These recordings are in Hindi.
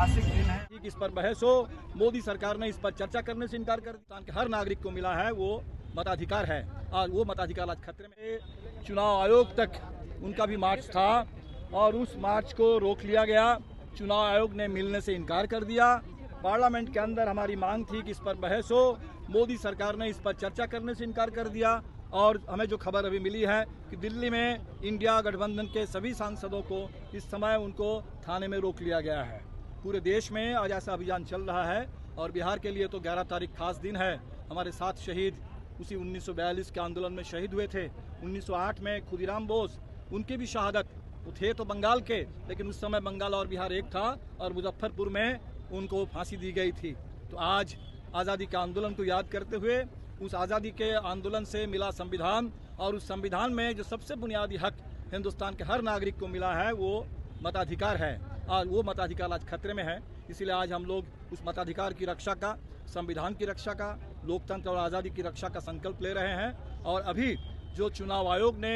ऐतिहासिक दिन है। इस पर बहस हो, मोदी सरकार ने इस पर चर्चा करने से इनकार कर दिया। कि हर नागरिक को मिला है वो मताधिकार है और वो मताधिकार आज खतरे में। चुनाव आयोग तक उनका भी मार्च था और उस मार्च को रोक लिया गया। चुनाव आयोग ने मिलने से इनकार कर दिया। पार्लियामेंट के अंदर हमारी मांग थी कि इस पर बहस हो, मोदी सरकार ने इस पर चर्चा करने से इनकार कर दिया। और हमें जो खबर अभी मिली है कि दिल्ली में इंडिया गठबंधन के सभी सांसदों को इस समय उनको थाने में रोक लिया गया है। पूरे देश में आज ऐसा अभियान चल रहा है और बिहार के लिए तो 11 तारीख खास दिन है। हमारे 7 शहीद उसी 1942 के आंदोलन में शहीद हुए थे। 1908 में खुदीराम बोस, उनकी भी शहादत, वो थे तो बंगाल के, लेकिन उस समय बंगाल और बिहार एक था और मुजफ्फरपुर में उनको फांसी दी गई थी। तो आज आज़ादी के आंदोलन को याद करते हुए उस आज़ादी के आंदोलन से मिला संविधान और उस संविधान में जो सबसे बुनियादी हक हिंदुस्तान के हर नागरिक को मिला है वो मताधिकार है और वो मताधिकार आज खतरे में है। इसलिए आज हम लोग उस मताधिकार की रक्षा का, संविधान की रक्षा का, लोकतंत्र और आज़ादी की रक्षा का संकल्प ले रहे हैं। और अभी जो चुनाव आयोग ने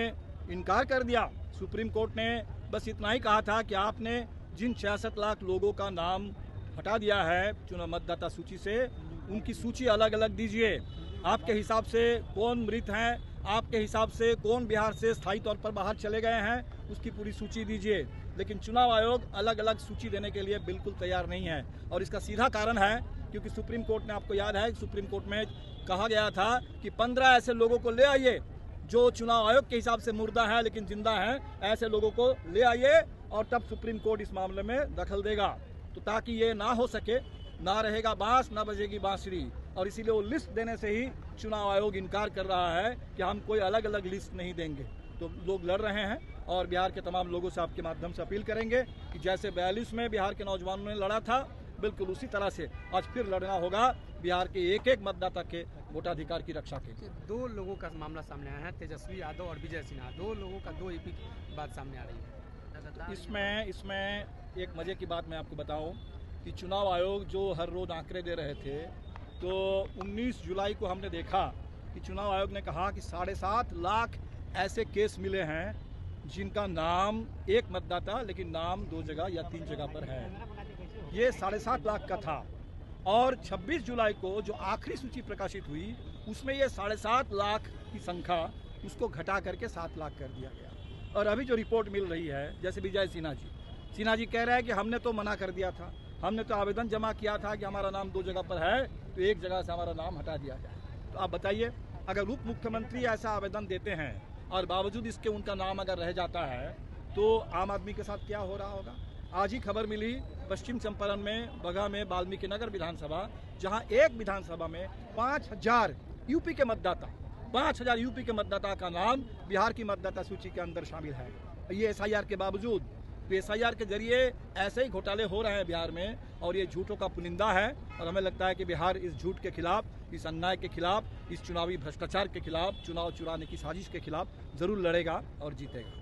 इनकार कर दिया, सुप्रीम कोर्ट ने बस इतना ही कहा था कि आपने जिन 66 लाख लोगों का नाम हटा दिया है चुनाव मतदाता सूची से, उनकी सूची अलग अलग दीजिए। आपके हिसाब से कौन मृत हैं, आपके हिसाब से कौन बिहार से स्थायी तौर पर बाहर चले गए हैं, उसकी पूरी सूची दीजिए। लेकिन चुनाव आयोग अलग अलग सूची देने के लिए बिल्कुल तैयार नहीं है और इसका सीधा कारण है क्योंकि सुप्रीम कोर्ट ने, आपको याद है, सुप्रीम कोर्ट में कहा गया था कि 15 ऐसे लोगों को ले आइए जो चुनाव आयोग के हिसाब से मुर्दा है लेकिन जिंदा है, ऐसे लोगों को ले आइए और तब सुप्रीम कोर्ट इस मामले में दखल देगा। तो ताकि ये ना हो सके, ना रहेगा बांस ना बजेगी बांसुरी, और इसीलिए वो लिस्ट देने से ही चुनाव आयोग इनकार कर रहा है कि हम कोई अलग अलग लिस्ट नहीं देंगे। तो लोग लड़ रहे हैं और बिहार के तमाम लोगों से आपके माध्यम से अपील करेंगे कि जैसे 42 में बिहार के नौजवानों ने लड़ा था, बिल्कुल उसी तरह से आज फिर लड़ना होगा बिहार के एक एक मतदाता के वोटाधिकार की रक्षा के। 2 लोगों का मामला सामने आया है, तेजस्वी यादव और विजय सिन्हा, 2 लोगों का 2 EP की बात सामने आ रही है। इसमें एक मजे की बात मैं आपको बताऊं कि चुनाव आयोग जो हर रोज आंकड़े दे रहे थे, तो 19 जुलाई को हमने देखा कि चुनाव आयोग ने कहा कि 7.5 लाख ऐसे केस मिले हैं जिनका नाम एक मतदाता लेकिन नाम 2 जगह या 3 जगह पर है। ये 7.5 लाख का था और 26 जुलाई को जो आखिरी सूची प्रकाशित हुई उसमें ये 7.5 लाख की संख्या उसको घटा करके 7 लाख कर दिया गया। और अभी जो रिपोर्ट मिल रही है, जैसे विजय सिन्हा जी कह रहे हैं कि हमने तो मना कर दिया था, हमने तो आवेदन जमा किया था कि हमारा नाम 2 जगह पर है तो एक जगह से हमारा नाम हटा दिया जाए। तो आप बताइए, अगर उप मुख्यमंत्री ऐसा आवेदन देते हैं और बावजूद इसके उनका नाम अगर रह जाता है तो आम आदमी के साथ क्या हो रहा होगा। आज ही खबर मिली पश्चिम चंपारण में बगहा में वाल्मीकि नगर विधानसभा, जहां एक विधानसभा में 5000 यूपी के मतदाता, 5000 यूपी के मतदाता का नाम बिहार की मतदाता सूची के अंदर शामिल है। ये SIR के बावजूद, तो SIR के जरिए ऐसे ही घोटाले हो रहे हैं बिहार में और ये झूठों का पुलिंदा है। और हमें लगता है कि बिहार इस झूठ के खिलाफ, इस अन्याय के खिलाफ, इस चुनावी भ्रष्टाचार के खिलाफ, चुनाव चुराने की साजिश के खिलाफ जरूर लड़ेगा और जीतेगा।